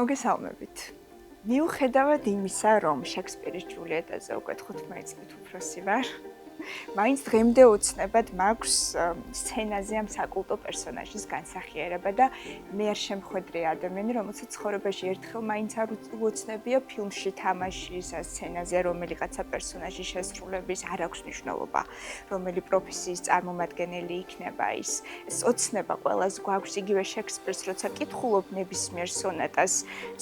მოგესალმებით. მიუხედავად იმისა, რომ შექსპირის ჯულიეტაზე უკვე 15 წლით უფროსი ვარ, მაინც დღემდე ოცნებად მაქვს სცენაზე ამ საკულტო პერსონაჟის განსახიერება და მე არ შემხვედრე ადამიანი, რომელსაც ცხოვრებაში ერთხელ მაინც არ უოცნებია ფილმში თამაშის, სცენაზე რომელიღაცა პერსონაჟის შესრულების, არ აქვს მნიშვნელობა, რომელი პროფესიის წარმომადგენელი იქნება ის. ეს ოცნება ყველას გვაქვს, იგივე შექსპირს, როცა კითხულობ ნებისმიერ სონატას,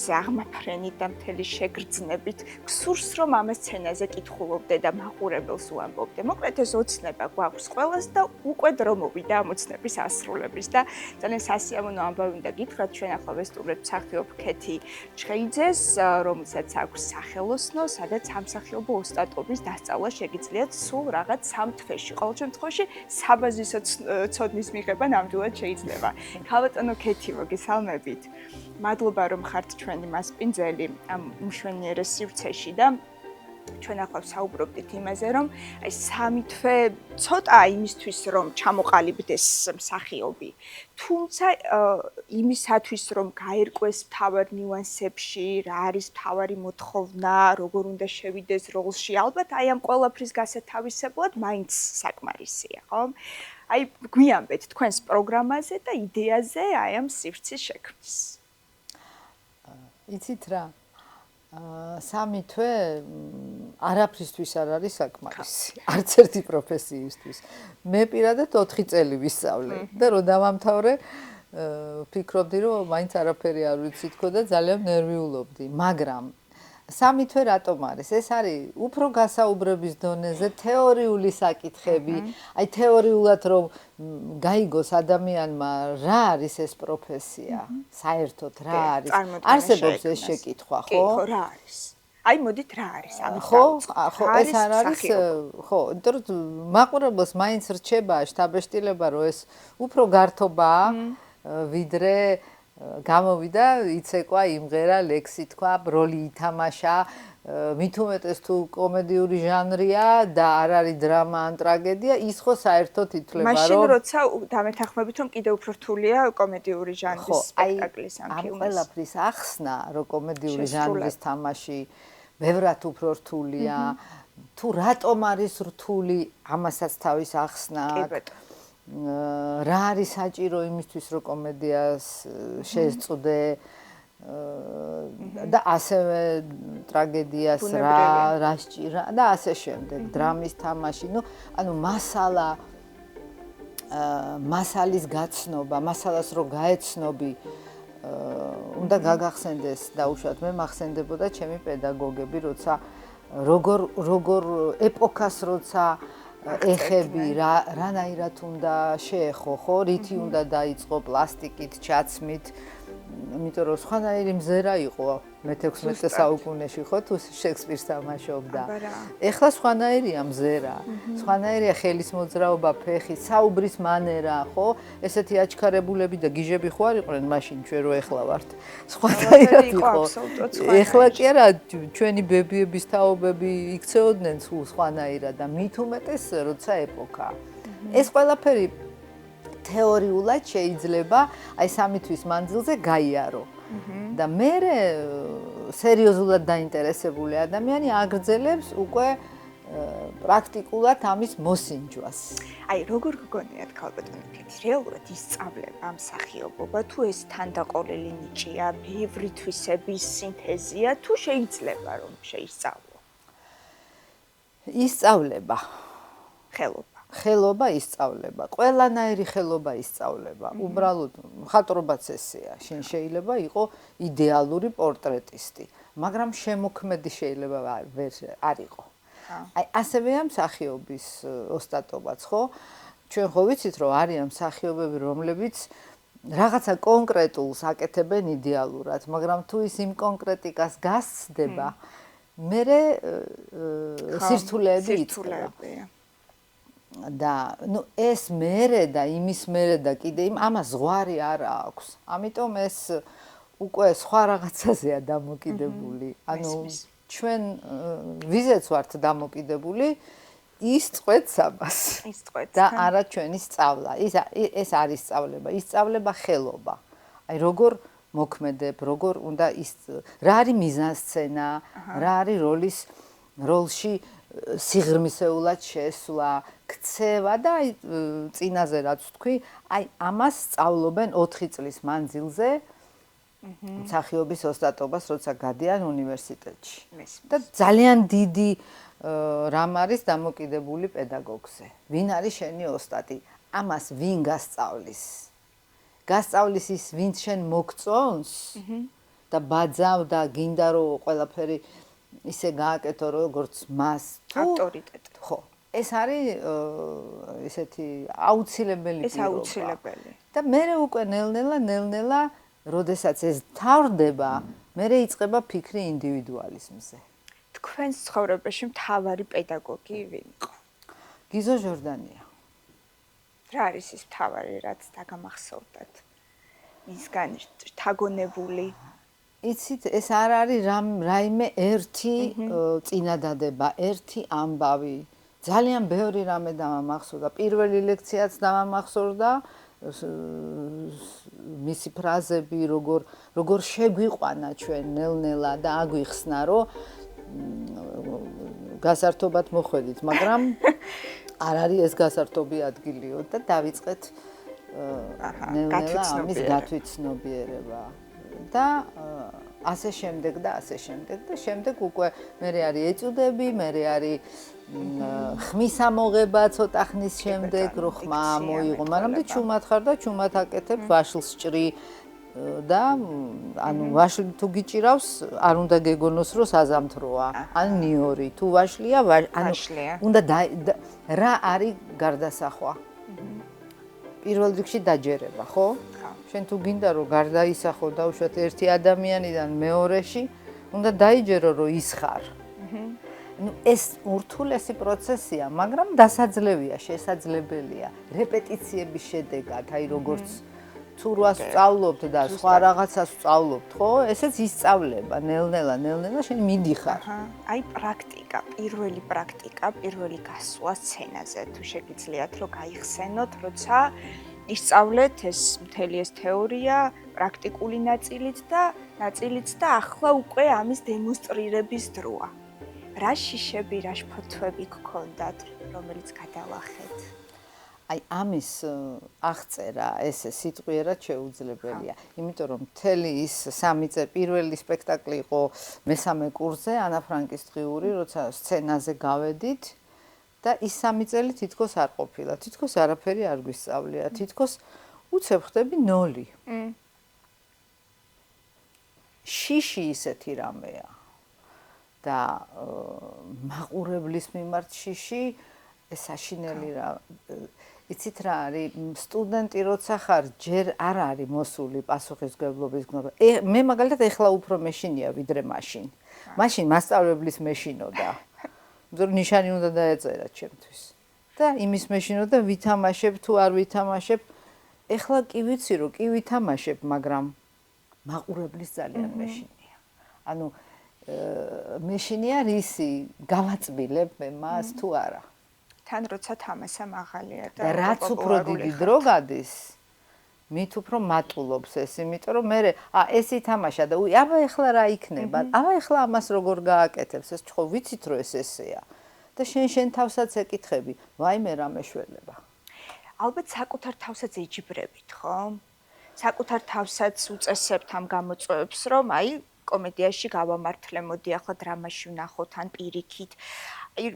ზაღმაფრენით და მთელი შეგრძნებით, გსურს რომ ამ სცენაზე კითხულობდე და მაყურებელს უამბობდე. მოკლედ ეს ოცნება გვაქვს ყველას და უკვე დრო მოვიდა ამ ოცნების ასრულების და ძალიან სასიამოვნო ამბავი უნდა გითხრათ, ჩვენ ახლა ვესტუმრებთ მსახიობ ქეთი ჩხეიძეს, რომელსაც აქვს სახელოსნო, სადაც სამსახიობო ოსტატობის დასწავლა შეგიძლიათ სულ რაღაც 3 თვეში. ყოველ შემთხვევაში საბაზისო ცოდნის მიღება ნამდვილად შეიძლება. ქალბატონო ქეთი, მოგესალმებით. მადლობა რომ ხართ ჩვენი მასპინძელი ამ მშვენიერეს სივრცეში და ჩვენ ახლა ვსაუბრობდით იმაზე, რომ აი 3 თვე ცოტაა იმისთვის, რომ ჩამოყალიბდეს მსახიობი. თუმცა იმისათვის, რომ გაერკვეს მთავარ ნიუანსებში, რა არის მთავარი მოთხოვნა, როგორ უნდა შევიდეს როლში, ალბათ აი ამ ყველაფრის გასათავისებლად მაინც საკმარისია, ხო? აი გვიამბეთ თქვენს პროგრამაზე და იდეაზე აი ამ სივრცის შექმნის. იცით რა? 3 თვე არაფრისთვის არ არის საკმარისი. არც ერთი პროფესიისთვის. მე პირადად 4 წელი ვისწავლე და რო დავამთავრე, ვფიქრობდი, რომ მაინც არაფერი არ ვიცი თქო და ძალიან ნერვიულობდი, მაგრამ 3 თვე რატომ არის? ეს არის უფრო გასაუბრების დონეზე თეორიული საკითხები, აი თეორიულად რომ გაიგოს ადამიანმა რა არის ეს პროფესია, საერთოდ რა არის? არსებობს ეს შეკითხვა, ხო? ხო, რა არის? აი მოდით რა არის? ამით ხო, ეს არ არის, ხო, იმიტომ რომ მაყურებელს მაინც რჩება შთაბეჭდილება, რომ ეს უფრო გართობაა, ვიდრე გამოვიდა, იცეკვა, იმღერა, ლექსი თქვა, როლი ითამაშა, მით უმეტეს თუ კომედიური ჟანრია და არ არის დრამა ან ტრაგედია, ის ხო საერთოდ ითვლება, რომ მაშინ როცა დამეთანხმებით, რომ კიდევ უფრო რთულია კომედიური ჟანრის სპექტაკლის ამ ფილმის. ამ ყველაფრის ახსნა, რომ კომედიური ჟანრის თამაში ბევრად უფრო რთულია, თუ რატომ არის რთული, ამასაც თავის ახსნა აქვს. რა არის საჭირო იმისთვის, რომ კომედიას შეეწოდე და ასევე ტრაგედიას რა სჭირა და ასე შემდეგ, დრამის თამაში, ანუ მასალის გაცნობა, მასალას რო გაეცნობი, უნდა გაგახსენდეს დაუშვათ, მე მახსენდებოდა ჩემი პედაგოგები, როცა როგორ ეპოქას როცა ეხები რანაირად უნდა შეეხო, ხო, რითი უნდა დაიწყო პლასტიკით, ჩაცმით, იმიტომ რომ სხვანაირი მზერა იყო მე-16 საუკუნეში, ხო, თუ შექსპირს თამაშობდა. ეხლა სხვანაირია მზერა, სხვანაირია ხელის მოძრაობა, ფეხი, საუბრის მანერა, ხო? ესეთი აჩქარებულები და გიჟები ხო არ იყვნენ მაშინ ჩვენ რო ეხლა ვართ. სხვანაირად იყო. ეხლა კი არა, ჩვენი ბებიების თაობები იქცეოდნენ სხვანაირად და მით უმეტეს როცა ეპოქა. ეს ყველაფერი თეორიულად შეიძლება აი 3 თვის მანძილზე გაიარო. და მე სერიოზულად დაინტერესებული ადამიანი აგრძელებს უკვე პრაქტიკულად ამის მოსინჯვას. აი როგორ გგონიათ ქალბატონო ქეთი, რეალურად ისწავლება ამ მსახიობობა, თუ ეს თანდაყოლილი ნიჭია, ბევრი თვისების სინთეზია, თუ შეიძლება რომ შეისწავლო? ისწავლება. ხელობა ისწავლება, ყველანაირი ხელობა ისწავლება. უბრალოდ მხატვრობაც ესეა, შენ შეიძლება იყო იდეალური პორტრეტისტი, მაგრამ შემოქმედი შეიძლება არ იყო. აი ასევეა მსახიობის ოსტატობაც, ხო? ჩვენ ხო ვიცით, რომ არიან მსახიობები, რომლებიც რაღაცა კონკრეტულს აკეთებენ იდეალურად, მაგრამ თუ ის იმ კონკრეტიკას გასცდება, მერე სირთულეები იწყება. და ეს მერე და იმის მერე და კიდე ამას ზღვარი არ აქვს. ამიტომ ეს უკვე სხვა რაღაცაზეა დამოკიდებული. ანუ ჩვენ ვიზეც ვართ დამოკიდებული, ის წყვეტს ამას. და არა ჩვენი სწავლა. ეს არის სწავლება, ისწავლება ხელობა. აი როგორ მოქმედებ, როგორ უნდა ის რა არის მიზანსცენა, რა არის როლში სიღრმისეულად შესვლა, ქცევა და აი წინაზე რაც თქვი, აი ამას სწავლობენ 4 წლის მანძილზე მსახიობის ოსტატობას, როცა გადიან უნივერსიტეტში. და ძალიან დიდი რამ არის დამოკიდებული პედაგოგზე. ვინ არის შენი ოსტატი? ამას ვინ გასწავლის? გასწავლის ის, ვინც შენ მოგწონს და ბაძავ და გინდა რომ ყველაფერი ისე გააკეთო როგორც მას თუ ავტორიტეტი. ხო, ეს არის ესეთი აუცილებელი ეს აუცილებელი. და მე უკვე ნელ-ნელა როდესაც ეს თავდება, მე იწყება ფიქრი ინდივიდუალიზმზე. თქვენს ცხოვრებაში მთავარი პედაგოგი ვინ იყო? გიზო ჟორდანია. რა არის ის მთავარი, რაც დაგამახსოვრდათ? მისგან თაგონებული. იცით, ეს არ არის რაიმე ერთი წინადადება, ერთი ამბავი. ძალიან ბევრი რამე დამამახსოვრდა. პირველი ლექციაც დამამახსოვრდა. მისი ფრაზები როგორ შეგვიყვანა ჩვენ ნელ-ნელა და აგვიხსნა რომ გასართობად მოხვედით, მაგრამ არ არის ეს გასართობი ადგილიო და დავიწყეთ ნელ-ნელა ამის გათვითცნობიერება და ასე შემდეგ და შემდეგ უკვე მე არის ეწუდები, მე არის ხმის ამოღება ცოტა ხნის შემდეგ, რომ ხმა მოიღო, მაგრამ და ჩუმად ხარ და ჩუმად აკეთებ ვაშლს ჭრი და ანუ ვაშლი თუ გიჭირავს, არ უნდა გეგონოს, რომ საზამთროა, ან ნიორი, თუ ვაშლია, ანუ უნდა რა არის გარდასახვა? პირველ რიგში დაჯერება, ხო? შენ თუ გინდა რომ გარდაისახო დაუშვათ ერთი ადამიანიდან მეორეში, უნდა დაიჯერო რომ ის ხარ. ნუ ეს ურთულესი პროცესია, მაგრამ დასაძლევია, შესაძლებელია. რეპეტიციების შედეგად, აი როგორც თუ რას სწავლობთ და სხვა რაღაცას სწავლობთ, ხო? ესეც ისწავლება, ნელ-ნელა შენ მიდიხარ. აი პრაქტიკა, პირველი გასვლა სცენაზე, თუ შეგიძლიათ რომ გაიხსენოთ, როცა ისწავლეთ ეს მთელი ეს თეორია, პრაქტიკული ნაწილიც და ახლა უკვე ამის დემონსტრირების დროა. რა შიშები, რა შფოთვები გქონდათ, რომელიც გადალახეთ? აი ამის აღწერა ესე სიტყვიერად შეუძლებელია, იმიტომ რომ მთელი ის 3 წელი პირველი სპექტაკლი იყო მესამე კურსზე, ანა ფრანკის დღიური, როცა სცენაზე გავედით და ის 3 წელი თითქოს არ ყოფილა, თითქოს არაფერი არ გვისწავლია, თითქოს უცებ ხდები 0. შიში ისეთი რამეა და მაყურებლის მიმართ შიში ეს საშინელი რა იცით რა არის სტუდენტი როცა ხარ ჯერ არ არის მოსული პასუხისმგებლობის გზნობა. მე მაგალითად ეხლა უფრო მეშინია ვიდრე მაშინ. მაშინ მასწავლებლის მეშინოდა. იმიტომ ნიშანი უნდა დაეწერა ჩემთვის. და იმის მეშინოდა ვითამაშებ თუ არ ვითამაშებ. ეხლა კი ვიცი რომ კი ვითამაშებ, მაგრამ მაყურებლის ძალიან მეშინია. ანუ მეშინია რისი გავაწბილებ მე მას თუ არა. თან როცა თამასა მაღალია და რაც უფრო დიდი დრო გადის, მით უფრო მატულობს ეს, იმიტომ რომ მე ეს ითამაშა და აბა ეხლა რა იქნება? აბა ეხლა ამას როგორ გააკეთებს? ეს ხო ვიცით რომ ეს ესეა. და შენ თავსაც ეკითხები, ვაიმე რა მეშველება. ალბათ საკუთარ თავსაც ეჯიბრებით, ხო? საკუთარ თავსაც უწესებთ ამ გამოწვევებს, რომ აი კომედიაში გავამართლე, მოდი ახლა დრამაში ვნახოთ ან პირიქით. აი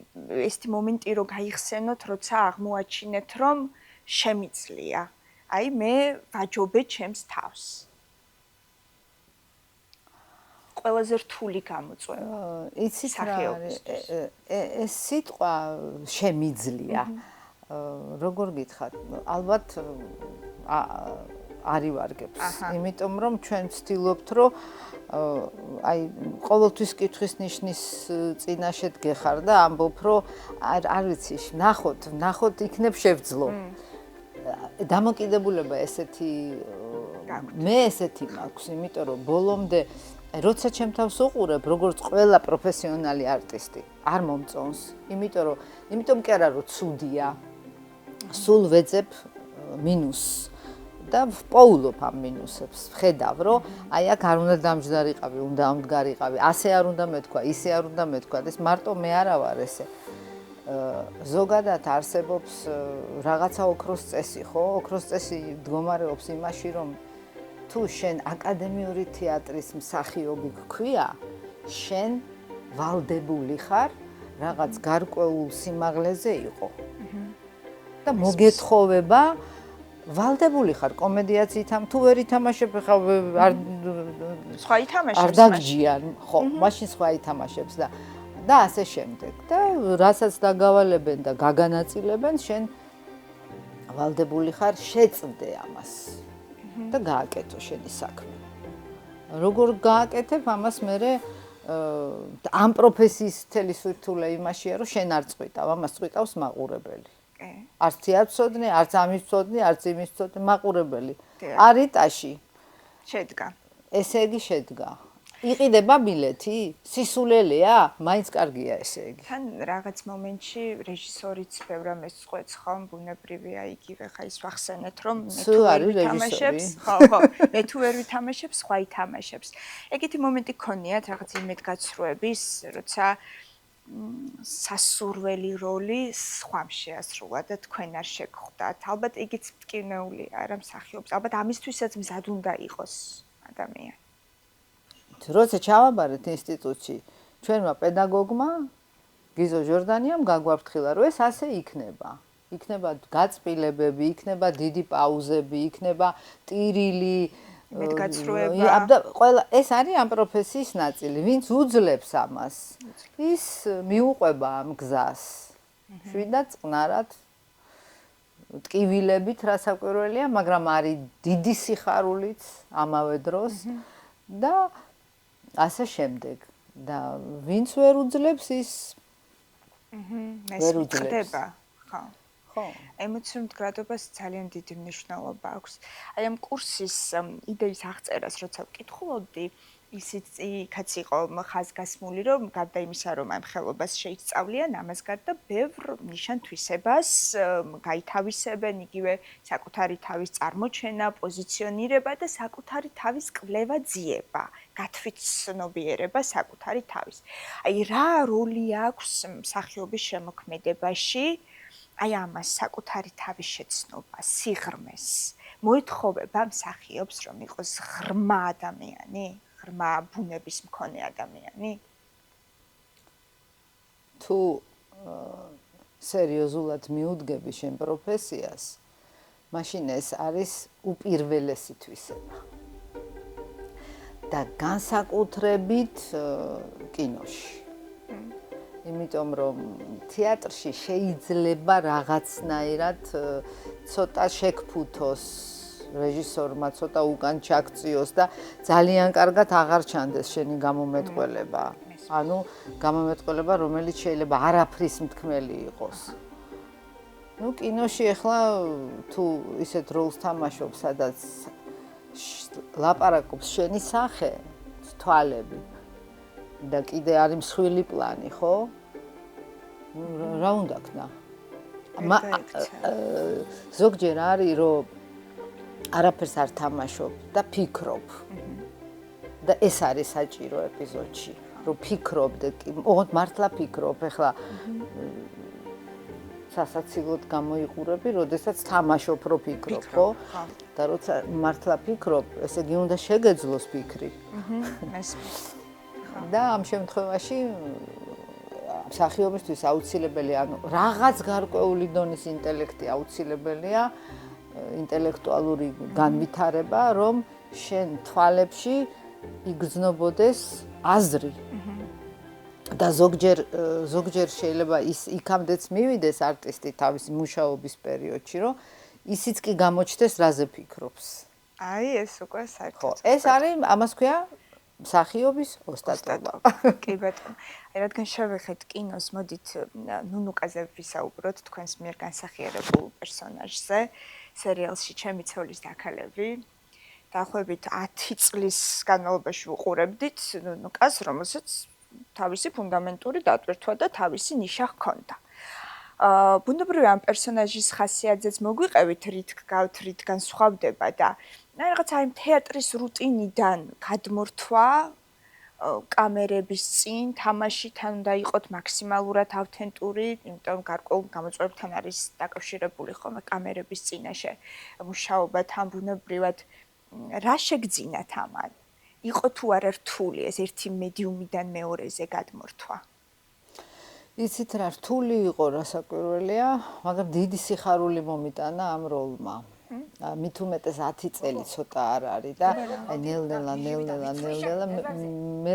ეს მომენტი რომ გაიხსენოთ, როცა აღმოაჩინეთ, რომ შემიძლია. აი მე ვაჯობე ჩემს თავს. ყველაზე რთული გამოწვევა. იცით რა არის? ეს სიტყვა შემიძლია. როგორ გითხრათ? ალბათ არივარგებს. იმიტომ რომ ჩვენ ვცდილობთ, რომ აი ყოველთვის კითხვის ნიშნის წინაშედ გეხარ და ამბობ, რომ არ ვიცი, ნახოთ იქნებ შევძლო. დამოკიდებულება ესეთი მე ესეთი მაქვს, იმიტომ რომ ბოლომდე როცა ჩემ თავს უყურებ, როგორც ყველა პროფესიონალი არტისტი, არ მომწონს, იმიტომ კი არა რომ ცუდია. სულ ვეძებ მინუსს. და ვპოულობ ამ მინუსებს. ვხედავ, რომ აი აქ არ უნდა დამჯდარიყავი, უნდა ამდგარიყავი, ასე არ უნდა მეთქვა, ისე არ უნდა მეთქვა. ეს მარტო მე არა ვარ ესე. ზოგადად არსებობს რაღაცა ოქროს წესი, ხო? ოქროს წესი მდგომარეობს იმაში, რომ თუ შენ აკადემიური თეატრის მსახიობი გქვია, შენ ვალდებული ხარ რაღაც გარკვეულ სიმაღლეზე იყო. და მოგეთხოვება ვალდებული ხარ კომედიაც თუ ვერ ითამაშებ ხა სხვა ითამაშებს არ დაგჯიან ხო მაშინ სხვა ითამაშებს და ასე შემდეგ და რასაც დაგავალებენ და გაგანაწილებენ შენ ვალდებული ხარ შეწვდე ამას და გააკეთო შენი საქმე როგორ გააკეთებ ამას მე ამ პროფესიის თელი სირთულე იმაშია რომ შენ არ წვიტავ ამას წვიტავს მაყურებელი არც თეატრსოდნე, არც ამის მცოდნე, არც იმის მცოდნე, მაყურებელი. არიტაში შედგა. ესე იგი შედგა. იყიდება ბილეთი? სისულელეა? მაინც კარგია ესე იგი. თან რაღაც მომენტში რეჟისორიც ბევრ ამას წყვეტს ხომ, ბუნებრივია იგივე ხა ის ვახსენეთ რომ მე თუ ვერ ვითამაშებს, ხო, მე თუ ვერ ვითამაშებს, სხვა ითამაშებს. ეგეთი მომენტი გქონიათ რაღაც იმედგაცრუების, როცა სასურველი როლი სხვამ შეასრულა და თქვენ არ შეგხვდათ. ალბათ იგიც მტკივნეულია არა მსახიობს. ალბათ ამისთვისაც მზად უნდა იყოს ადამიანი. როცა ჩავაბარეთ ინსტიტუტში, ჩვენმა პედაგოგმა გიზო ჟორდანიამ გაგვაფრთხილა, რომ ეს ასე იქნება. იქნება გაწმილებები, იქნება დიდი პაუზები, იქნება ტირილი მეთგაცრუება. და ყველა ეს არის ამ პროფესიის ნაწილი, ვინც უძლებს ამას. ის მიუყვება ამ გზას. შვიდად წყნარად ტკივილებით რასაკვირველია, მაგრამ არის დიდი სიხარულიც ამავე დროს და ასე შემდეგ. და ვინც ვერ უძლებს ის ვერ უძლებს. ხო. ხო. ემოციურ მდგრადობას ძალიან დიდი მნიშვნელობა აქვს. აი ამ კურსის იდეის აღწერას როცა ვკითხულობდი, ისიც იქაც იყო ხაზგასმული, რომ გარდა იმისა, რომ ამ ხელობას შეისწავლიან, ამას გარდა ბევრ ნიშან-თვისებას გაითავისებენ, იგივე საკუთარი თავის წარმოჩენა, პოზიციონირება და საკუთარი თავის კვლევა ძიება, გათვითცნობიერება საკუთარი თავის. აი რა როლი აქვს მსახიობის შემოქმედებაში? აი ამას საკუთარი თავის შეცნობა, სიღრმეს. მოეთხოვება მსახიობს, რომ იყოს ღრმა ადამიანი, ღრმა ბუნების მქონე ადამიანი? თუ სერიოზულად მიუდგები შენ პროფესიას, მაშინ ეს არის უპირველესი თვისება. და განსაკუთრებით კინოში. იმიტომ რომ თეატრში შეიძლება რაღაცნაირად ცოტა შეგფუთოს რეჟისორმა, ცოტა უკან ჩაქციოს და ძალიან კარგად აღარ ჩანდეს შენი გამომეტყველება. ანუ გამომეტყველება, რომელიც შეიძლება არაფრის მთქმელი იყოს. ნუ კინოში ახლა თუ ისეთ როლს თამაშობ, სადაც ლაპარაკობს შენი სახე, თვალები და კიდე არის მსხვილი პლანი, ხო? რა უნდა ქნა? ზოგჯერ არის, რომ არაფერს არ თამაშობ და ფიქრობ. და ეს არის საჭირო ეპიზოდში, რომ ფიქრობ და ოღონდ მართლა ფიქრობ, ეხლა სასაცილოდ გამოიყურები, როდესაც თამაშობ, რომ ფიქრობ, ხო? და როცა მართლა ფიქრობ, ესე იგი უნდა შეგეძლოს ფიქრი. და ამ შემთხვევაში მსახიობისთვის აუცილებელი, ანუ რაღაც გარკვეული დონის ინტელექტი აუცილებელია, ინტელექტუალური განვითარება, რომ შენ თვალებში იგრძნობოდეს აზრი. და ზოგჯერ შეიძლება ის იქამდეც მივიდეს არტისტი თავისი მუშაობის პერიოდში, რომ ისიც კი გამოჩნდეს, რაზე ფიქრობს. აი ეს უკვე საერთოდ. ეს არის, ამას ქვია მსახიობის ოსტატობა. კი ბატონო. აი რადგან შევეხეთ კინოს, მოდით ნუნუკაზე ვისაუბროთ თქვენს მიერ განსახიერებულ პერსონაჟზე, სერიალში ჩემი ცოლის დაქალები. დაახლოებით 10 წლის განმავლობაში ვუყურებდით ნუნუკას, რომელსაც თავისი ფუნდამენტური დატვირთვა და თავისი ნიშა ჰქონდა. ბუნებრივია ამ პერსონაჟის ხასიათზეც მოგვიყევით რითგან სხვავდება და რაღაც აი თეატრის რუტინიდან გადმორთვა კამერების წინ თამაში თან უნდა იყოთ მაქსიმალურად ავთენტური, იმიტომ გარკვეულ გამოწვევებთან არის დაკავშირებული ხოლმე კამერების წინაშე მუშაობა თან ბუნებრივად რა შეგძინათ ამან? იყო თუ არა რთული ეს ერთი მედიუმიდან მეორეზე გადმორთვა? იცით რა რთული იყო რასაკვირველია, მაგრამ დიდი სიხარული მომიტანა ამ როლმა. მით უმეტეს 10 წელი ცოტა არ არის და აი ნელ-ნელა მე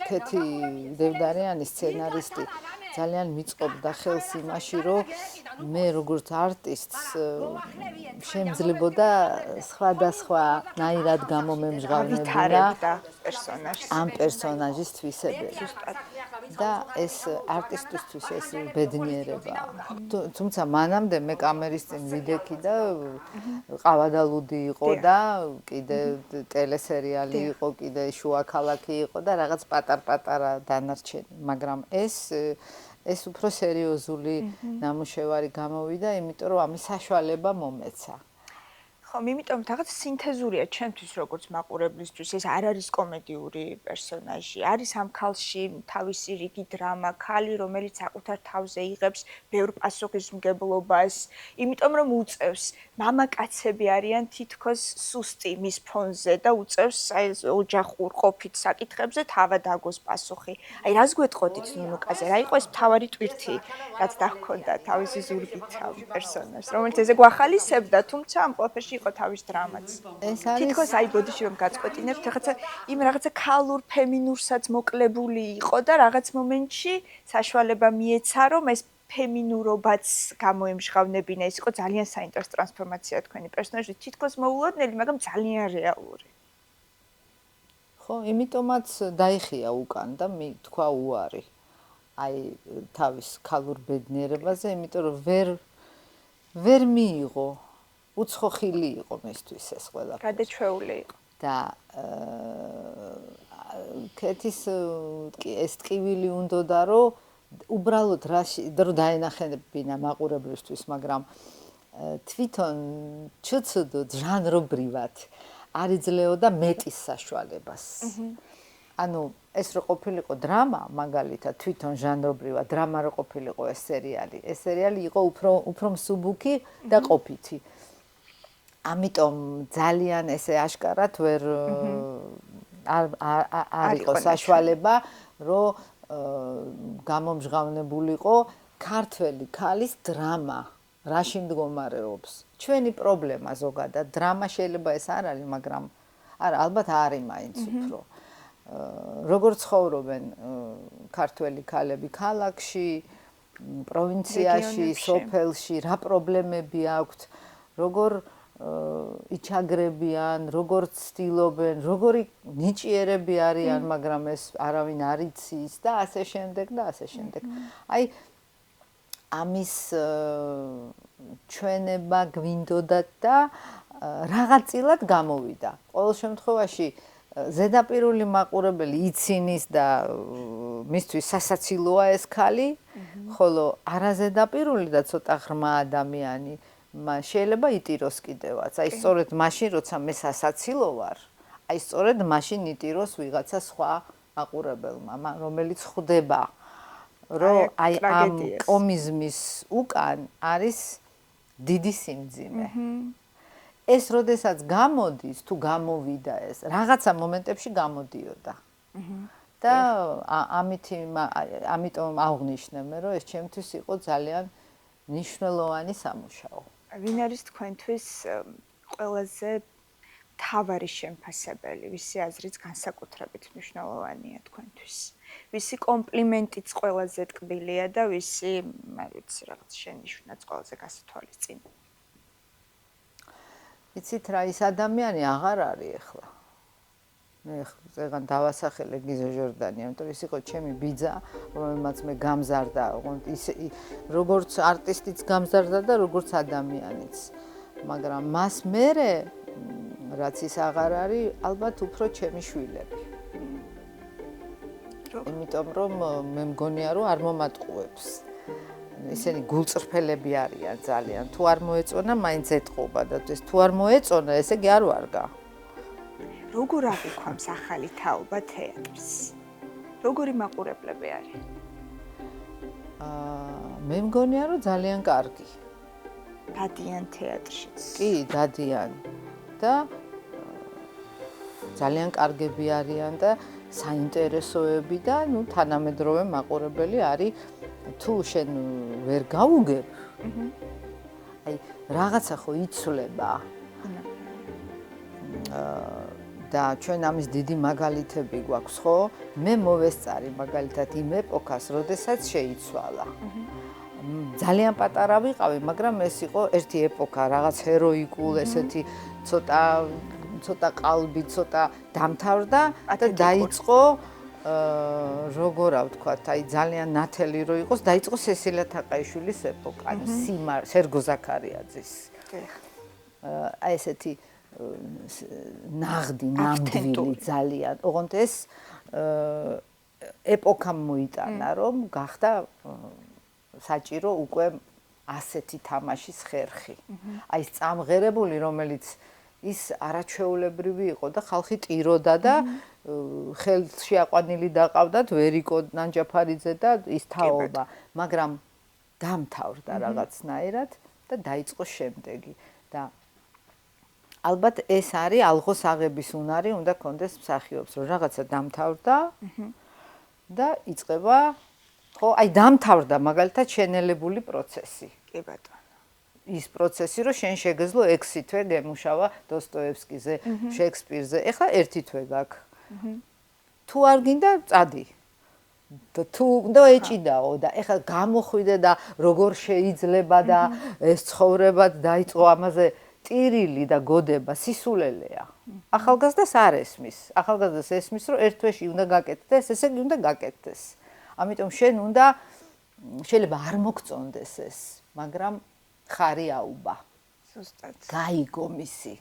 ქეთი დევდარიანი სცენარისტი ძალიან მიწყობდა ხელს იმაში, რომ მე როგორც არტისტს შემძლებოდა სხვადასხვა ნაირად გამომემჟღავნებინა ამ პერსონაჟის თვისებები. და ეს არტისტისთვის ეს ბედნიერებაა. თუმცა მანამდე მე კამერის წინ ვიდექი და ყავადალუდი იყო და კიდე ტელესერიალი იყო, კიდე შუა ქალაქი იყო და რაღაც პატარ-პატარა დანარჩენი, მაგრამ ეს უფრო სერიოზული ნამუშევარი გამოვიდა, იმიტომ რომ ამის საშუალება მომეცა. ხომ, იმიტომ რაღაც სინთეზურია ჩემთვის როგორც მაყურებლისთვის, ეს არ არის კომედიური პერსონაჟი, არის ამ ქალში თავისი რიგი დრამა, ქალი, რომელიც საკუთარ თავზე იღებს ბევრ პასუხისმგებლობას, იმიტომ რომ უწევს, მამაკაცები არიან თითქოს სუსტი მის ფონზე და უწევს აი ოჯახურ ყოფით საკითხებზე თავად აგოს პასუხი. აი რას გვეტყოდით ნუნუკაზე, რა იყო ეს მთავარი ტვირთი, რაც დაჰქონდა თავისი ზურგით ამ პერსონაჟს, რომელიც ესე გვახალისებდა, თუმცა ამ ყველაფერში იყო თავის დრამაც. ეს არის თითქოს აი ბოდიში რომ გაწყვეტინებთ, რაღაცა ქალურ ფემინურსაც მოკლებული იყო და რაღაც მომენტში საშუალება მიეცა, რომ ეს ფემინურობაც გამოემჟღავნებინა, ეს იყო ძალიან საინტერესო ტრანსფორმაცია თქვენი პერსონაჟის, თითქოს მოულოდნელი, მაგრამ ძალიან რეალური. ხო, იმიტომაც დაიხია უკან და თქვა უარი. აი თავის ქალურ ბედნიერებაზე, იმიტომ რომ ვერ მიიღო უცხოხილი იყო მისთვის ეს ყველაფერი. გადაჩვეული იყო. და ქეთის ეს ტკივილი უნდოდა რომ უბრალოდ რომ დაენახებინა მაყურებლისთვის, მაგრამ თვითონ ჩუცუდოდ ჟანრობრივად არ იძლეოდა მეტის საშუალებას. ანუ ეს რო ყოფილიყო დრამა, მაგალითად თვითონ ჟანრობრივად დრამა რო ყოფილიყო ეს სერიალი იყო უფრო მსუბუქი და ყოფითი. ამიტომ ძალიან ესე აშკარად არ იყო საშუალება, რომ გამომჟღავნებულიყო ქართველი ქალის დრამა, რაში მდგომარეობს. ჩვენი პრობლემა ზოგადად, დრამა შეიძლება ეს არ არის, მაგრამ არა, ალბათ არის მაინც უფრო. როგორ ცხოვრობენ ქართველი ქალები ქალაქში, პროვინციაში, სოფელში, რა პრობლემები აქვთ, როგორ იჩაგრებიან, როგორ ცდილობენ, როგორი ნიჭიერები არიან, მაგრამ ეს არავინ არ იცის და ასე შემდეგ და ასე შემდეგ. აი ამის ჩვენება გვინდოდათ და რაღაცილად გამოვიდა. ყოველ შემთხვევაში ზედაპირული მაყურებელი იცინის და მისთვის სასაცილოა ეს ქალი, ხოლო არაზედაპირული და ცოტა ღრმა ადამიანი შეიძლება იტიროს კიდევაც. აი სწორედ მაშინ, როცა მე სასაცილო ვარ, აი სწორედ მაშინ იტიროს ვიღაცა სხვა მაყურებელმა, რომელიც ხვდება, რომ აი ამ კომიზმის უკან არის დიდი სიმძიმე. ეს როდესაც გამოდის, თუ გამოვიდა ეს, რაღაცა მომენტებში გამოდიოდა. და ამიტომ აღვნიშნე მე, რომ ეს ჩემთვის იყო ძალიან მნიშვნელოვანი სამუშაო. ვინ არის თქვენთვის ყველაზე მთავარი შემფასებელი, ვისი აზრიც განსაკუთრებით მნიშვნელოვანია თქვენთვის? ვისი კომპლიმენტიც ყველაზე ტკბილია და ვისი, მე ვიცი, რაღაც შენიშვნაც ყველაზე გასათვალისწინებელია? იცით რა, ის ადამიანი აღარ არის ახლა. მე ზეგან დავასახელე გიზო ჟორდანი, ამიტომ ის იყო ჩემი ბიძა, რომელმაც მე გამზარდა, როგორც არტისტიც გამზარდა და როგორც ადამიანიც. მაგრამ მას მერე რაც ის აღარ არის, ალბათ უფრო ჩემი შვილები. იმიტომ რომ მე მგონია რომ არ მომატყუებს. ისინი გულწრფელები არიან ძალიან. თუ არ მოეწონა, მაინც ეთყობა და ეს თუ არ მოეწონა, ესე იგი არ ვარგა. როგორ აღიქვამს ახალი თაობა თეატრს? როგორი მაყურებლები არის? მე მგონია, რომ ძალიან კარგი. დადიან თეატრშიც. კი, დადიან. და ძალიან კარგები არიან და საინტერესოები და თანამედროვე მაყურებელი არის თუ შენ ვერ გაუგებ. აი რაღაცა ხო იცვლება. და ჩვენ ამის დიდი მაგალითები გვაქვს, ხო? მე მოვესწარი მაგალითად იმ ეპოქას, როდესაც შეიცვალა. ძალიან პატარა ვიყავი, მაგრამ ეს იყო ერთი ეპოქა, რაღაც ჰეროიკულ, ესეთი ცოტა ყალბი, ცოტა დამთავრდა და დაიწყო როგორა ვთქვათ, აი ძალიან ნათელი რო იყოს, დაიწყო სესილია თაყაიშვილის ეპოქა, ანუ სერგო ზაქარიაძის. აი ესეთი ნაღდი, ნამდვილი ძალიან. ოღონდ ეს ეპოქამ მოიტანა, რომ გახდა საჭირო უკვე ასეთი თამაშის ხერხი. აი ეს წამღერებული, რომელიც ის არაჩვეულებრივი იყო და ხალხი ტიროდა და ხელში აყვანილი დაყავდათ ვერიკო ნანჯაფარიძე და ის თაობა, მაგრამ დამთავრდა რაღაცნაირად და დაიწყო შემდეგი და ალბათ ეს არის ალღოს აღების უნარი, უნდა კონდეს მსახიობს, რომ რაღაცა დამთავრდა და იწყება ხო, აი დამთავრდა მაგალითად შენელებული პროცესი. კი ბატონო. ის პროცესი, რომ შენ შეგეძლო 6 თვე გემუშავა დოსტოევსკიზე, შექსპირზე. ეხლა 1 თვე გაქვს. თუ არ გინდა, წადი. და თუ უნდა ეჭიდაო და ეხლა გამოხვიდე და როგორ შეიძლება და ეს ცხოვრებად დაიწყო ამაზე ტირილი და გოდება სისულელეა. ახალგაზრდას არ ესმის. ახალგაზრდას ესმის, რომ 1 თვეში უნდა გაკეთდეს, ესე იგი უნდა გაკეთდეს. ამიტომ შენ უნდა შეიძლება არ მოგწონდეს ეს, მაგრამ ხარი აუბა. ზუსტად. გაიგო მისი.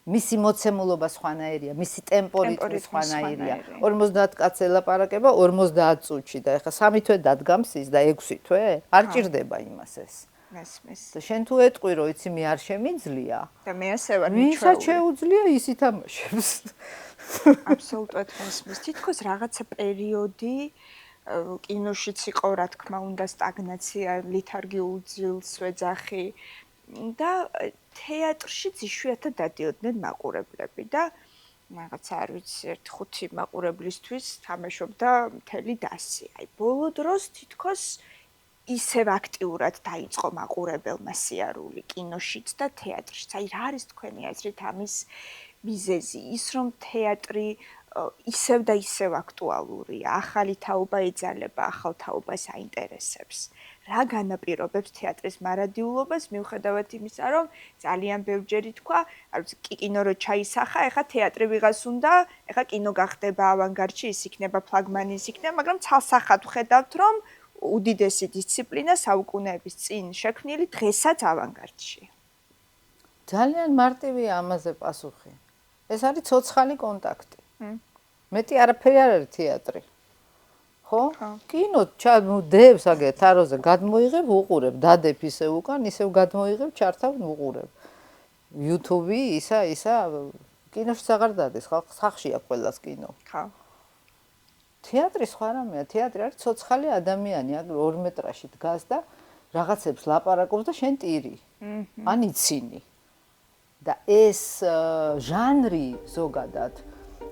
მისი მოცემულობა სხვანაირია, მისი ტემპორიტმი სხვანაირია. 50 კაცს ელაპარაკება 50 წუთში და ეხლა 3 თვე დადგამს ის და 6 თვე არ ჭირდება იმას ეს. მესმის. და შენ თუ ეტყვი, რომ იცი მე არ შემიძლია და მე ასე ვარ მიჩვეული. ვისაც შეუძლია ის ითამაშებს. აბსოლუტურად მესმის. თითქოს რაღაცა პერიოდი კინოშიც იყო, რა თქმა უნდა, სტაგნაცია, ლითარგიულ ძილს ვეძახი და თეატრშიც იშვიათად დადიოდნენ მაყურებლები და რაღაცა არ ვიცი, 1-5 მაყურებლისთვის თამაშობდა მთელი დასი. აი, ბოლო დროს თითქოს ისევ აქტიურად დაიწყო მაყურებელმა სიარული კინოშიც და თეატრშიც. აი, რა არის თქვენი აზრით ამის მიზეზი? ის რომ თეატრი ისევ და ისევ აქტუალურია, ახალი თაობა ეძალება, ახალ თაობას აინტერესებს. რა განაპირობებს თეატრის მარადიულობას, მიუხედავად იმისა, რომ ძალიან ბევრჯერ ითქვა, არ ვიცი, კინო რო ჩაისახა, ეხა თეატრი ვიღას უნდა, ეხა კინო გახდება ავანგარდში, ის იქნება ფლაგმანი, ის იქნება, მაგრამ ცალსახად ვხედავთ, რომ უდიდესი დისციპლინა საუკუნეების წინ შექმნილი დღესაც ავანგარდში. ძალიან მარტივია ამაზე პასუხი. ეს არის ცოცხალი კონტაქტი. მეტი არაფერი არ არის თეატრი. ხო? კინო ჩამოდევს აგე თაროზე, გადმოიღებ, უყურებ, დადებ ისე უკან, ისევ გადმოიღებ, ჩართავ, უყურებ. YouTube-ი ისა კინოშიც აღარ დადეს, ხახშია ყველას კინო. ხო. თეატრი სხვა რამეა, თეატრი არის ცოცხალი ადამიანი, აგ 2 მეტრაში დგას და რაღაცებს ლაპარაკობს და შენ ტირი. ან იცინი. და ეს ჟანრი ზოგადად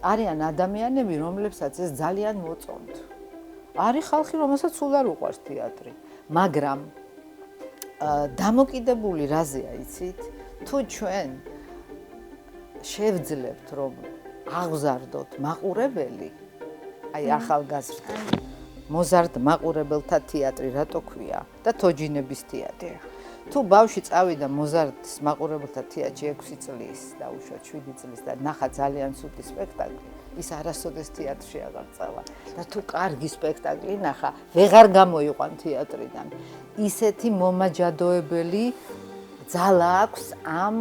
არიან ადამიანები, რომლებსაც ეს ძალიან მოწონთ. არის ხალხი, რომელსაც სულ არ უყვარს თეატრი, მაგრამ დამოკიდებული რაზეა, იცით? თუ ჩვენ შევძლებთ, რომ აღზარდოთ მაყურებელი, აი ახალგაზრდა, მოზარდ მაყურებელთა თეატრი რატო ქვია და თოჯინების თეატრი. თუ ბავშვი წავიდა მოზარდის მაყურებელთა თეატრში 6 წლის და უშუალოდ 7 წლის და ნახა ძალიან ცუდი სპექტაკლი, ის არასოდეს თეატრში აღარ წავა. და თუ კარგი სპექტაკლი ნახა, ვეღარ გამოიყვან თეატრიდან. ისეთი მომაჯადოებელი ძალა აქვს ამ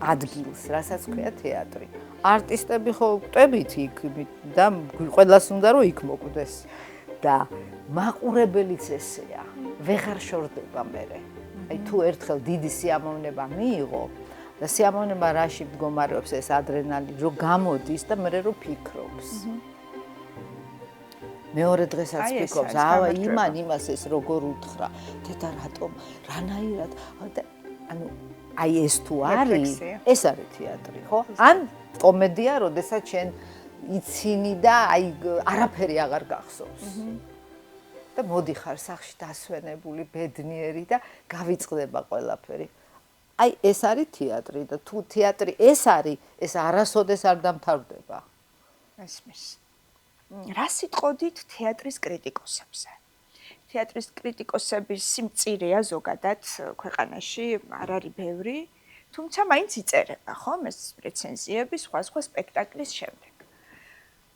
ადგილს, რასაც ქვია თეატრი. არტისტები ხო კვდებით იქ და ყველას უნდა რომ იქ მოკვდეს. და მაყურებელიც ესეა, ვეღარ შორდება მერე. აი თუ ერთხელ დიდი სიამოვნება მიიღო და სიამოვნება რაში მდგომარეობს ეს ადრენალინი, რომ გამოდის და მერე რომ ფიქრობს. მეორე დღესაც ფიქრობს, იმას ეს როგორ უთხრა, თეთა რატომ, რანაირად, ანუ აი ეს თუ არის, ეს არის თეატრი, ხო? ან კომედია, როდესაც შენ იცინი და აი არაფერი აღარ გახსოვს. და მოდიხარ სახში დასვენებული, ბედნიერი და გავიწყდება ყველაფერი. აი ეს არის თეატრი და თუ თეატრი ეს არის, ეს არასოდეს არ დამთავრდება. ესმის. რა სიტყოდით თეატრის კრიტიკოსებზე? თეატრის კრიტიკოსების სიმწირეა ზოგადად ქვეყანაში, არ არის ბევრი, თუმცა მაინც იწერება, ხომ, ეს რეცენზიები სხვა სპექტაკლის შემდეგ.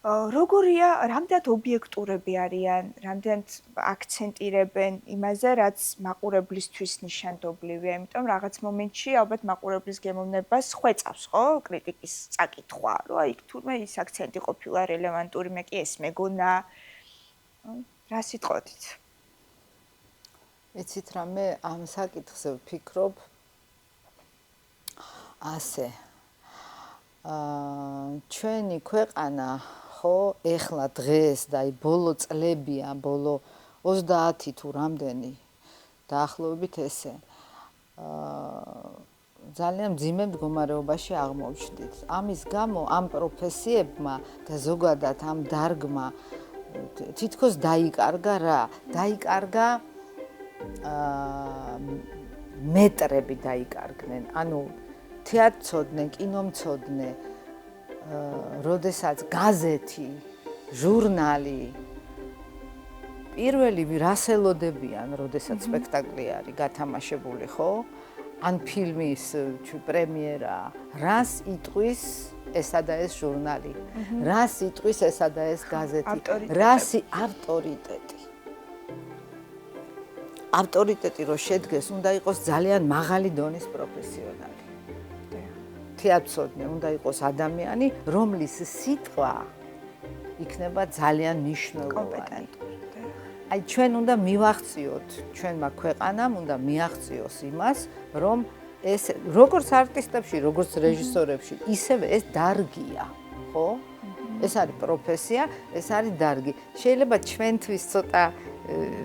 როგორია, რამდენად ობიექტურები არიან, რამდენად აქცენტირებენ იმაზე, რაც მაყურებლისთვის ნიშანდობლივია, იმიტომ რაღაც მომენტში ალბათ მაყურებლის გემოვნებას ხვეწავს, ხო, კრიტიკის წაკითხვა, რომ აი თურმე ის აქცენტი ყოფილა რელევანტური, მე კი ეს მეგონა. რა სიტყოდით? იცით რა, მე ამ საკითხზე ვფიქრობ ასე. ჩვენი ქვეყანა ხო, ეხლა დღეს და აი ბოლო წლებია, ბოლო 30 თუ რამდენი დაახლოებით ესე. ძალიან მძიმე მდგომარეობაში აღმოჩნდით. ამის გამო ამ პროფესიებმა და ზოგადად ამ დარგმა თითქოს დაიკარგა რა? დაიკარგა მეტრები დაიკარგნენ. ანუ თეატრმცოდნე, კინომცოდნე, როდესაც გაზეთი, ჟურნალი პირველი რას ელოდებიან, როდესაც სპექტაკლი არის გათამაშებული, ხო? ან ფილმის პრემიერა, რას იტყვის ესა და ეს ჟურნალი, რას იტყვის ესა და ეს გაზეთი, რას ავტორიტეტი. ავტორიტეტი რო შედგეს, უნდა იყოს ძალიან მაღალი დონის პროფესიონალი. თეატრმცოდნე უნდა იყოს ადამიანი, რომლის სიტყვა იქნება ძალიან მნიშვნელოვანი. აი ჩვენ უნდა მივახციოთ, ჩვენმა ქვეყანამ უნდა მიაღწიოს იმას, რომ ეს როგორც არტისტებში, როგორც რეჟისორებში, ისევე ეს დარგია, ხო? ეს არის პროფესია, ეს არის დარგი. შეიძლება ჩვენთვის ცოტა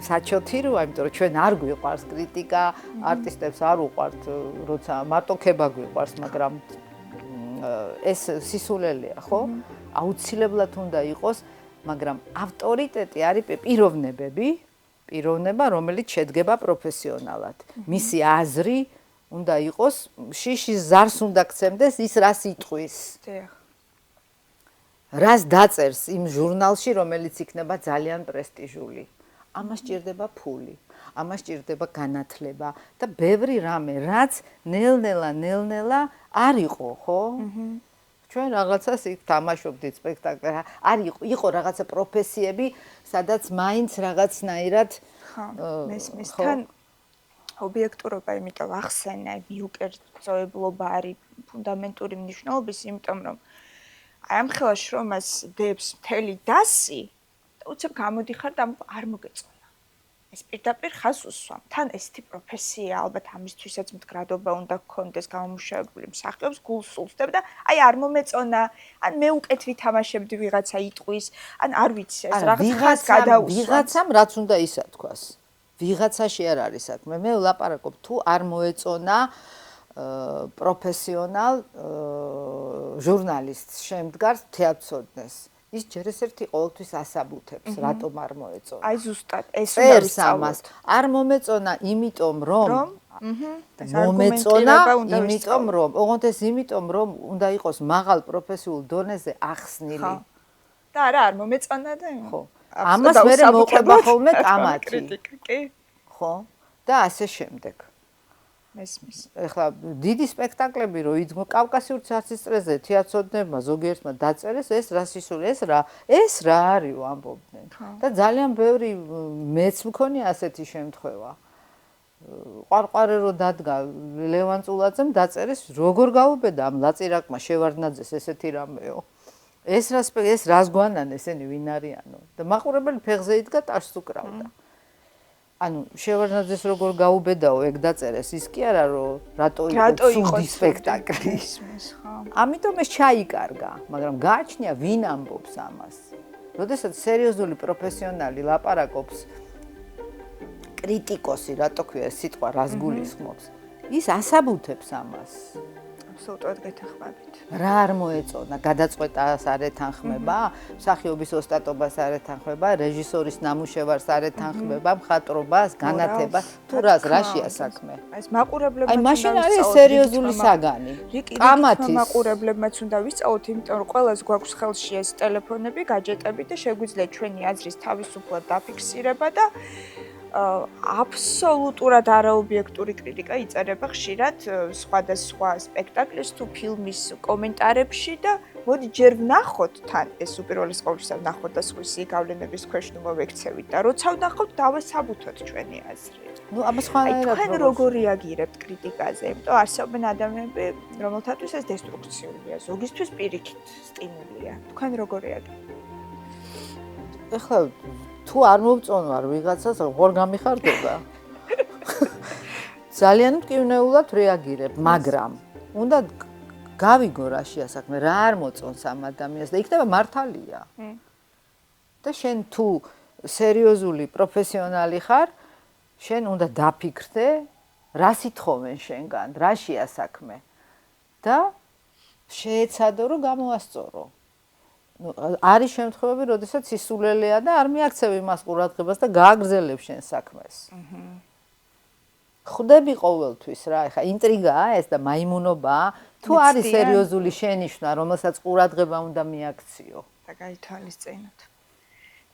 საჩოთი როა, იმიტომ რომ ჩვენ არ გვიყვარს კრიტიკა, არტისტებს არ უყვართ, როცა მარტოქება გვიყვარს, მაგრამ ეს სისულელეა, ხო? აუცილებლად უნდა იყოს, მაგრამ ავტორიტეტი არის პიროვნება, რომელიც შედგება პროფესიონალად. მისი აზრი უნდა იყოს, შიშის ზარს უნდა გცემდეს ის რას იტყვის. რას დაწერს იმ ჟურნალში, რომელიც იქნება ძალიან პრესტიჟული. ამას ჭირდება ფული, ამას ჭირდება განათლება და ბევრი რამე, რაც ნელ-ნელა არ იყო, ხო? ჩვენ რაღაცას იქ თამაშობდით სპექტაკლი. იყო რაღაცა პროფესიები, სადაც მაინც რაღაცნაირად მესმის თან ობიექტურობა, იმიტომ ახსენე, მიუკერძოებლობა არის ფუნდამენტური მნიშვნელობის, იმიტომ რომ აი ამ ხელაში რომ მას დებს მთელი დასი, უცებ გამოდიხარ და არ მოგეწონა. ეს პირდაპირ ხაზს უსვამ. თან ესეთი პროფესია, ალბათ ამისთვისაც მდგრადობა უნდა გქონდეს გამომუშავებული მსახიობს, გულს სულსდებ და აი არ მომეწონა, ან მე უკეთ ვითამაშებდი ვიღაცა იტყვის, ან არ ვიცი, ეს რაღაც ხაზს გადაუსვამ. ვიღაცამ რაც უნდა ისა თქვას. ვიღაცაში არ არის საქმე. მე ვლაპარაკობ თუ არ მოეწონა პროფესიონალ ჟურნალისტს, შემდგარ თეატრმცოდნეს. ის ჯერ ერთ-ერთი ყოველთვის ასაბუთებს, რატომ არ მოეწონა. აი ზუსტად, ეს უნდა ვისწავლოთ. არ მომეწონა, იმიტომ რომ მომეწონა, იმიტომ რომ, ოღონდ ეს იმიტომ რომ უნდა იყოს მაღალ პროფესიულ დონეზე ახსნილი. და არა, არ მომეწონა და ხო. ამას მერე მოყვება ხოლმე კამათი. ხო? და ასე შემდეგ. მესმის. ეხლა დიდი სპექტაკლები რო იდგმო კავკასიურ ცარცისტრეზე თეატრმცოდნებმა ზოგიერთმა დაწერეს ეს რა სისული ეს რა არისო ამბობდნენ და ძალიან ბევრი მეც მქონია ასეთი შემთხვევა ყვარყვარე რო დადგა ლევან წულაძემ დაწერეს როგორ გაუბედა ამ ლაწირაკმა შევარდნაძეს ესეთი რამეო ეს რას გვანან ესენი ვინ არიანო და მაყურებელი ფეხზე იდგა ტაშს უკრავდა. ანუ შევარდნაძეს როგორ გაუბედაო ეგ დაწერეს ის კი არა რომ რატო იყო სპექტაკლი. ამიტომ ეს ჩაიკარგა, მაგრამ გააჩნია ვინ ამბობს ამას. როდესაც სერიოზული პროფესიონალი ლაპარაკობს კრიტიკოსი, რატო ქვია სიტყვა რას გულისხმობს, ის ასაბუთებს ამას. აბსოლუტურად გეთანხმებით. რა არ მოეწონა, გადაწყვეტას არ ეთანხმება, მსახიობის ოსტატობას არ ეთანხმება, რეჟისორის ნამუშევარს არ ეთანხმება, მხატვრობას, განათებას, თუ რაშია საქმე. ეს მაყურებლებმა აი მაშინ არის სერიოზული საგანი. კამათის მაყურებლებმაც უნდა ვისწავლოთ, იმიტომ რომ ყველას გვაქვს ხელში ეს ტელეფონები, გაჯეტები და შეგვიძლია ჩვენი აზრის თავისუფლად დაფიქსირება და აბსოლუტურად არაობიექტური კრიტიკა იწერება ხშირად სხვადასხვა სპექტაკლის თუ ფილმის კომენტარებში და მოდი ჯერ ვნახოთ თან ეს უპირველეს ყოვლისა ვნახოთ და სხვისი გავლენების ქვეშ ნუ მოვექცევით და როცა ვნახოთ დავასაბუთოთ ჩვენი აზრი. ნუ ამას სხვანაირად თქვენ როგორ რეაგირებთ კრიტიკაზე? იმიტომ არსებობენ ადამიანები, რომელთათვის ეს დესტრუქციულია, ზოგისთვის პირიქით სტიმულია. თქვენ როგორ რეაგირებთ? ეხლა თუ არ მოვწონვარ ვიღაცას, როგორ გამიხარდება? ძალიან მტკივნეულად რეაგირებ, მაგრამ უნდა გავიგო რაშია საქმე, რა არ მოწონს ამ ადამიანს და იქნება მართალია. და შენ თუ სერიოზული პროფესიონალი ხარ, შენ უნდა დაფიქრდე, რა სითხოვენ შენგან, რაშია საქმე და შეეცადო რომ გამოასწორო. არის შემთხვევები, როდესაც სისულელეა და არ მიაქცევ იმას ყურადღებას და გააგრძელებ შენ საქმეს. ხვდები ყოველთვის რა, ეხა ინტრიგაა ეს და მაიმუნობაა, თუ არის სერიოზული შენიშვნა, რომელსაც ყურადღება უნდა მიაქციო. და გაითვალისწინოთ.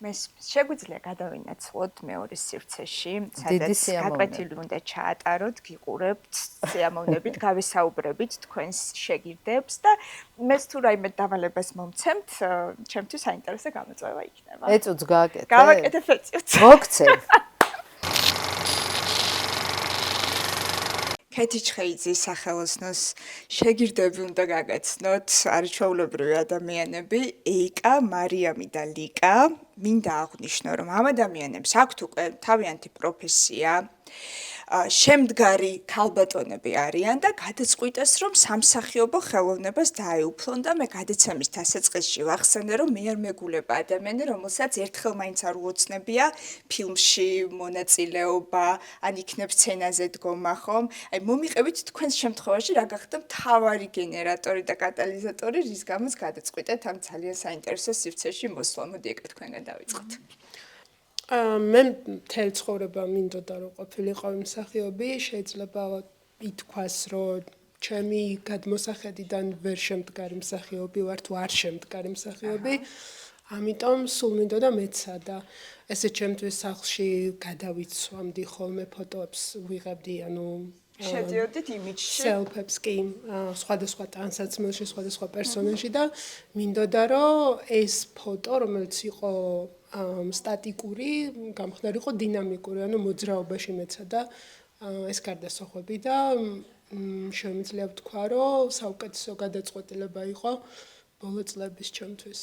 შეგვიძლია გადავინაცვლოთ მეორე სივრცეში, სადაც გაკვეთილი უნდა ჩაატაროთ, გიყურებთ, სიამოვნებით გავესაუბრებით თქვენს შეგირდებს და მეც თუ რაიმე დავალებას მომცემთ, ჩემთვის საინტერესო გამოწვევა იქნება. ეწუც გააკეთე. გავაკეთებ ეწუც. მოგცემ. კეთი ჩხეიძის სახელოსნოს შეგირდები უნდა გაგაცნოთ არჩეულებრივი ადამიანები ეიკა, მარიამი და ლიკა. მინდა აღვნიშნო, რომ ამ ადამიანებს აქვთ უკვე თავიანთი პროფესია, შემდგარი ქალბატონები არიან და გადაწყვიტეს, რომ სამსახიობო ხელოვნებას დაეუფლონ და მე გადაცემის დასაწყისში ვახსენე, რომ მე არ მეგულება ადამიანი, რომელსაც ერთხელ მაინც არ უოცნებია ფილმში მონაწილეობა, ან იქნებ სცენაზე დგომა, ხომ? აი მომიყევით თქვენს შემთხვევაში რა გახდა მთავარი გენერატორი და კატალიზატორი, რის გამოც გადაწყვიტეთ ამ ძალიან საინტერესო სივრცეში მოსვლა. მოდი ეკა თქვენგან დავიწყოთ. მე მთელი ცხოვრება მინდოდა რომ ყოფილიყო მსახიობი, შეიძლება ითქვას რომ ჩემი გადმოსახედიდან ვერ შემდგარი მსახიობი ვარ თუ არ შემდგარი მსახიობი, ამიტომ სულ მინდოდა მეცა და ესე ჩემთვის სახლში გადავიცვამდი ხოლმე ფოტოებს ვიღებდი, ანუ შედიოდით იმიჯში სელფებს კი სხვადასხვა ტანსაცმელში, სხვადასხვა პერსონაჟი და მინდოდა რომ ეს ფოტო რომელიც იყო სტატიკური, გამხდარიყო დინამიკური, ანუ მოძრაობაში მეცა და ეს გარდასახვები და შემიძლია ვთქვა, რომ საუკეთესო გადაწყვეტილება იყო ბოლო წლების ჩემთვის.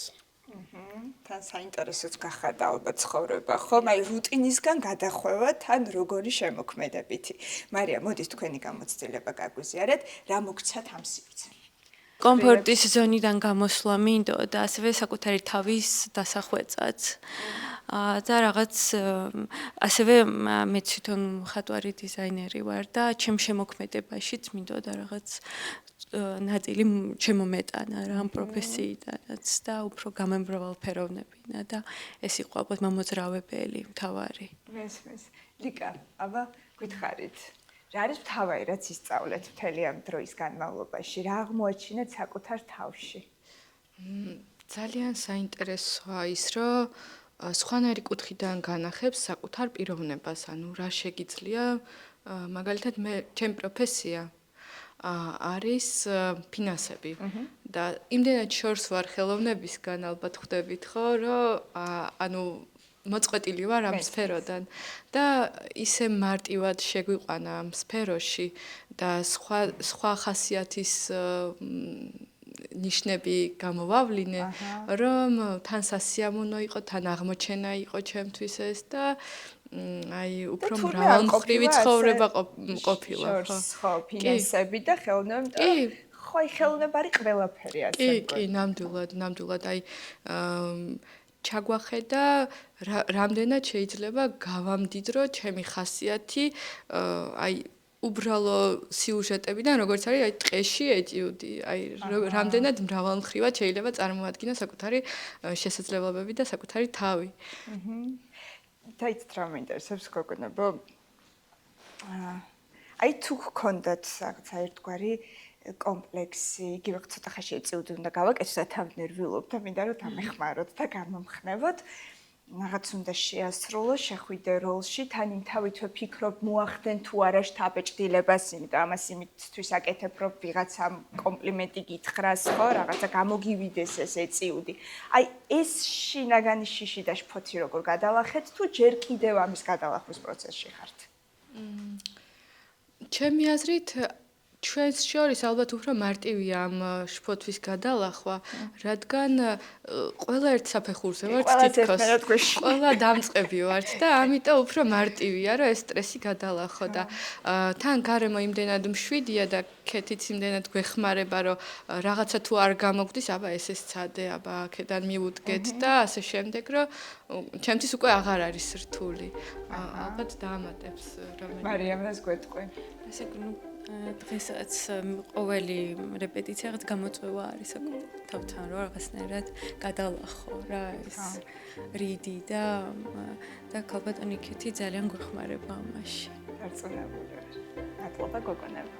თან საინტერესოც გახადა ალბათ ცხოვრება, ხომ? აი რუტინისგან გადახვევა თან როგორი შემოქმედებითი. მარია, მოდით თქვენი გამოცდილება გაგვიზიარეთ, რა მოგცათ ამ სივრცეში? კომფორტის ზონიდან გამოსვლა მინდოდა, ასევე საკუთარი თავის დასახვეწაც. და რაღაც ასევე მე თვითონ მხატვარი დიზაინერი ვარ და ჩემ შემოქმედებაშიც მინდოდა რაღაც ნაწილი შემომეტანა რა ამ პროფესიიდანაც და უფრო გამემგრავალფეროვნებინა და ეს იყო ალბათ მამოძრავებელი მთავარი. მესმის. ლიკა, აბა გითხარით. რა არის მთავარი რაც ისწავლეთ მთელი ამ დროის განმავლობაში? რა აღმოაჩინეთ საკუთარ თავში? ძალიან საინტერესოა ის, რომ სხვანაირი კუთხიდან განახებს საკუთარ პიროვნებას, ანუ რა შეგიძლია, მაგალითად მე ჩემი პროფესია არის ფინანსები და იმდენად შორს ვარ ხელოვნებისგან, ალბათ ხვდებით ხო, რომ ანუ მოწყვეტილი ვარ ამ სფეროდან და ისე მარტივად შეგვიყვანა ამ სფეროში და სხვა ხასიათის ნიშნები გამოვავლინე, რომ თან სასიამოვნო იყო, თან აღმოჩენა იყო ჩემთვის ეს და აი უფრო მრავალმხრივი ცხოვრება ყოფილა, ხო, ფინანსები და ხელოვნება. ხო, აი ხელოვნება არის ყველაფერი ასე. კი, ნამდვილად, აი ჩაგვახედა რამდენად შეიძლება გავამდიდრო ჩემი ხასიათი, აი უბრალო სიუჟეტებიდან, როგორც არის აი ტყეში ეტიუდი, აი რამდენად მრავალმხრივად შეიძლება წარმოადგინო საკუთარი შესაძლებლობები და საკუთარი თავი. დაიცით რა მეინტერესებს გოგონებო. აი თუ გქონდათ რაღაცა ერთგვარი კომპლექსი, იგივე ცოტა ხანში ეწიოდი უნდა გავაკეთოთ და თავი ნერვიულობ და მინდა რომ დამეხმაროთ და გამომხნევოთ. რაღაც უნდა შეასრულო, შეხვიდე როლში, თან იმ თავითვე ფიქრობ, მოახდენ თუ არა შთაბეჭდილებას, იმიტომ ამას იმისთვის აკეთებ, რომ ვიღაცამ კომპლიმენტი გითხრას, ხო, რაღაცა გამოგივიდეს ეს ეწიუდი. აი ეს შინაგანი შიში და შფოთი როგორ გადალახეთ, თუ ჯერ კიდევ ამის გადალახვის პროცესში ხართ? ჩემი აზრით ჩვენს შორის ალბათ უფრო მარტივია ამ შფოთვის გადალახვა, რადგან ყველა ერთ საფეხურზე ვართ თითქოს. ყველა დამწყები ვართ და ამიტომ უფრო მარტივია, რომ ეს სტრესი გადალახო და თან გარემო იმდენად მშვიდია და ქეთიც იმდენად გვეხმარება, რომ რაღაცა თუ არ გამოგვდის, აბა ესე სცადე, აბა აქედან მივუდგეთ და ასე შემდეგ, რომ ჩემთვის უკვე აღარ არის რთული. ალბათ დაამატებს რომ მარიამას გვეტყვი. ესე ნუ დღესაც ყოველი რეპეტიცია რაღაც გამოწვევა არის თავთან რომ რაღაცნაირად გადალახო რა ეს რიდი და ქალბატონი ქეთი ძალიან გვეხმარება ამაში. დარწმუნებული ვარ. მადლობა გოგონებო.